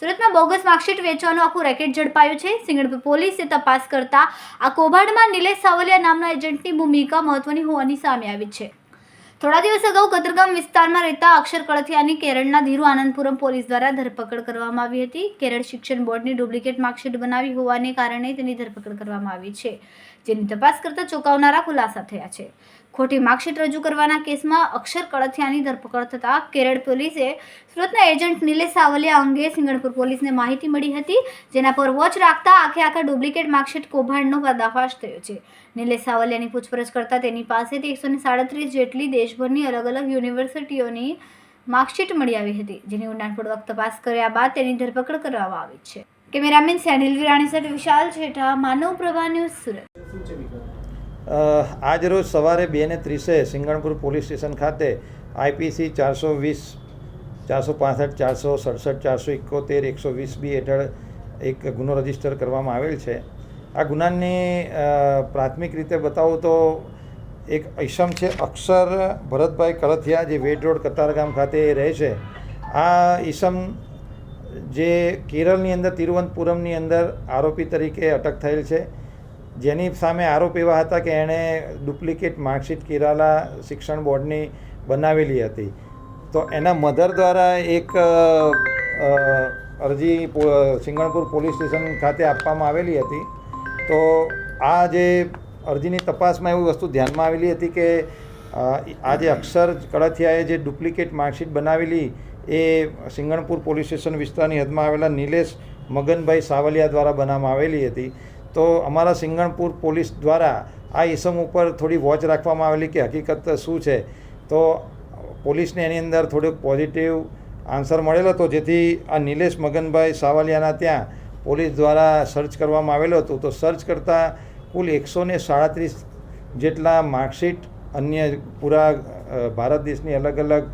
સુરતમાં bogus marksheet વેચવાનું આખું રેકેટ ઝડપાયું છે। સિંગણપુર પોલીસે તપાસ કરતા આ કૌભાંડમાં નિલેશ સાવલિયા નામના એજન્ટની ભૂમિકા મહત્વની હોવાની સામે આવી છે। થોડા દિવસ અગાઉ કતરગામ વિસ્તારમાં રહેતા અક્ષર કળથિયાની કેરળના ધીરુ આનંદપુરમ પોલીસ દ્વારા ધરપકડ કરવામાં આવી હતી। કેરળ શિક્ષણ બોર્ડની ડુપ્લિકેટ માર્કશીટ બનાવી હોવાને કારણે તેની ધરપકડ કરવામાં આવી છે, જેની તપાસ કરતા ચોંકાવનારા ખુલાસા થયા છે। ખોટી માર્કશીટ રજૂ કરવાના કેસમાં અક્ષર કળથિયાની ધરપકડ થતાં કેરળ પોલીસે સુરતના એજન્ટ નિલેશ સાવલિયા અંગે સિંગણપુર પોલીસને માહિતી મળી હતી, જેના પર વોચ રાખતા આખા ડુપ્લિકેટ માર્કશીટ કૌભાંડનો પર્દાફાશ થયો છે। નિલેશ સાવલિયાની પૂછપરછ કરતા તેની પાસેથી 137 જેટલી દેશભરની અલગ અલગ યુનિવર્સિટીઓની માર્કશીટ મળી આવી હતી, જેની ઊંડાણપૂર્વક તપાસ કર્યા બાદ તેની ધરપકડ કરવામાં આવી છે। કેમેરામેન સેનિલ વિરાણી સાથે વિશાલ છેઠા, માનવ પ્રભા ન્યૂઝ, સુરત। આજ રોજ સવારે 2:30 સિંગણપુર પોલીસ સ્ટેશન ખાતે IPC 420, 465, 467, 471, 120B હેઠળ એક ગુનો રજીસ્ટર કરવામાં આવેલ છે। આ ગુનાની પ્રાથમિક રીતે બતાવું તો એક ઈસમ છે અક્ષર ભરતભાઈ કળથિયા, જે વેડ રોડ કતારગામ ખાતે રહે છે। આ ઈસમ જે કેરળની અંદર તિરુવનંતપુરમની અંદર આરોપી તરીકે અટક થયેલ છે, જેની સામે આરોપ એવા હતા કે એણે ડુપ્લિકેટ માર્કશીટ કેરાલા શિક્ષણ બોર્ડની બનાવેલી હતી। તો એના મધર દ્વારા એક અરજી સિંગણપુર પોલીસ સ્ટેશન ખાતે આપવામાં આવેલી હતી। તો આ જે અરજીની તપાસમાં એવી વસ્તુ ધ્યાનમાં આવેલી હતી કે આ જે અક્ષર કળથિયાએ જે ડુપ્લિકેટ માર્કશીટ બનાવેલી એ સિંગણપુર પોલીસ સ્ટેશન વિસ્તારની હદમાં આવેલા નિલેશ મગનભાઈ સાવલિયા દ્વારા બનાવવામાં આવેલી હતી। તો અમારા સિંગણપુર પોલીસ દ્વારા આ ઇસમ ઉપર થોડી વોચ રાખવામાં આવેલી કે હકીકત શું છે। તો પોલીસને એની અંદર થોડોક પોઝિટિવ આન્સર મળેલો હતો, જેથી આ નિલેશ મગનભાઈ સાવલિયાના ત્યાં પોલીસ દ્વારા સર્ચ કરવામાં આવેલો હતો। તો સર્ચ કરતાં કુલ 137 જેટલા માર્કશીટ અન્ય પૂરા ભારત દેશની અલગ અલગ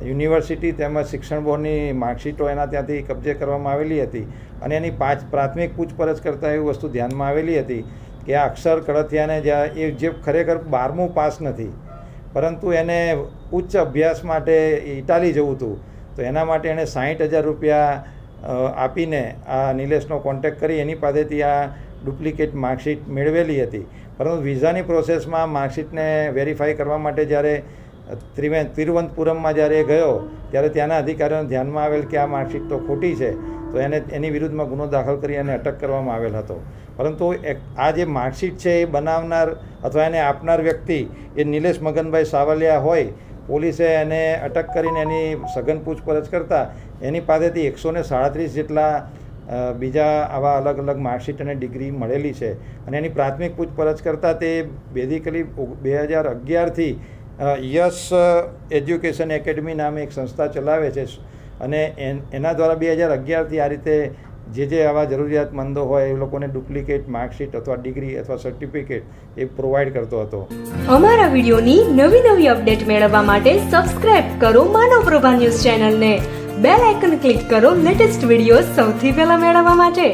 યુનિવર્સિટી તેમજ શિક્ષણ બોર્ડની માર્કશીટો એના ત્યાંથી કબજે કરવામાં આવેલી હતી। અને એની પ્રાથમિક પૂછપરછ કરતાં એવી વસ્તુ ધ્યાનમાં આવેલી હતી કે આ અક્ષર કળથિયાને જ્યાં એ જે ખરેખર 12મું પાસ નથી, પરંતુ એને ઉચ્ચ અભ્યાસ માટે ઇટાલી જવું હતું, તો એના માટે એણે 60,000 રૂપિયા આપીને આ નિલેશનો કોન્ટેક્ટ કરી એની પાસેથી આ ડુપ્લિકેટ માર્કશીટ મેળવેલી હતી। પરંતુ વિઝાની પ્રોસેસમાં માર્કશીટને વેરીફાઈ કરવા માટે જ્યારે તિરુવનંતપુરમમાં જ્યારે ગયો ત્યારે ત્યાંના અધિકારીઓને ધ્યાનમાં આવેલ કે આ માર્કશીટ તો ખોટી છે, તો એની વિરુદ્ધમાં ગુનો દાખલ કરી અને અટક કરવામાં આવેલ હતો। પરંતુ આ જે માર્કશીટ છે એ બનાવનાર અથવા એને આપનાર વ્યક્તિ એ નિલેશ મગનભાઈ સાવલિયા હોય, પોલીસે એને અટક કરીને એની સઘન પૂછપરછ કરતાં એની પાસેથી 137 જેટલા બીજા આવા અલગ અલગ માર્કશીટ અને ડિગ્રી મળેલી છે। અને એની પ્રાથમિક પૂછપરછ કરતાં તે બેઝિકલી 2011થી યશ એજ્યુકેશન એકેડમી નામે એક સંસ્થા ચલાવે છે, અને એના દ્વારા 2011થી આ રીતે જે આવા જરૂરિયાતમંદો હોય એ લોકોને ડુપ્લિકેટ માર્કશીટ અથવા ડિગ્રી અથવા સર્ટિફિકેટ એ પ્રોવાઈડ કરતો હતો। અમારા વિડીયોની નવી અપડેટ મેળવવા માટે સબસ્ક્રાઇબ કરો માનવ પ્રભા ન્યૂઝ ચેનલને, બેલ આઇકન ક્લિક કરો લેટેસ્ટ વિડીયો સૌથી પહેલા મેળવવા માટે।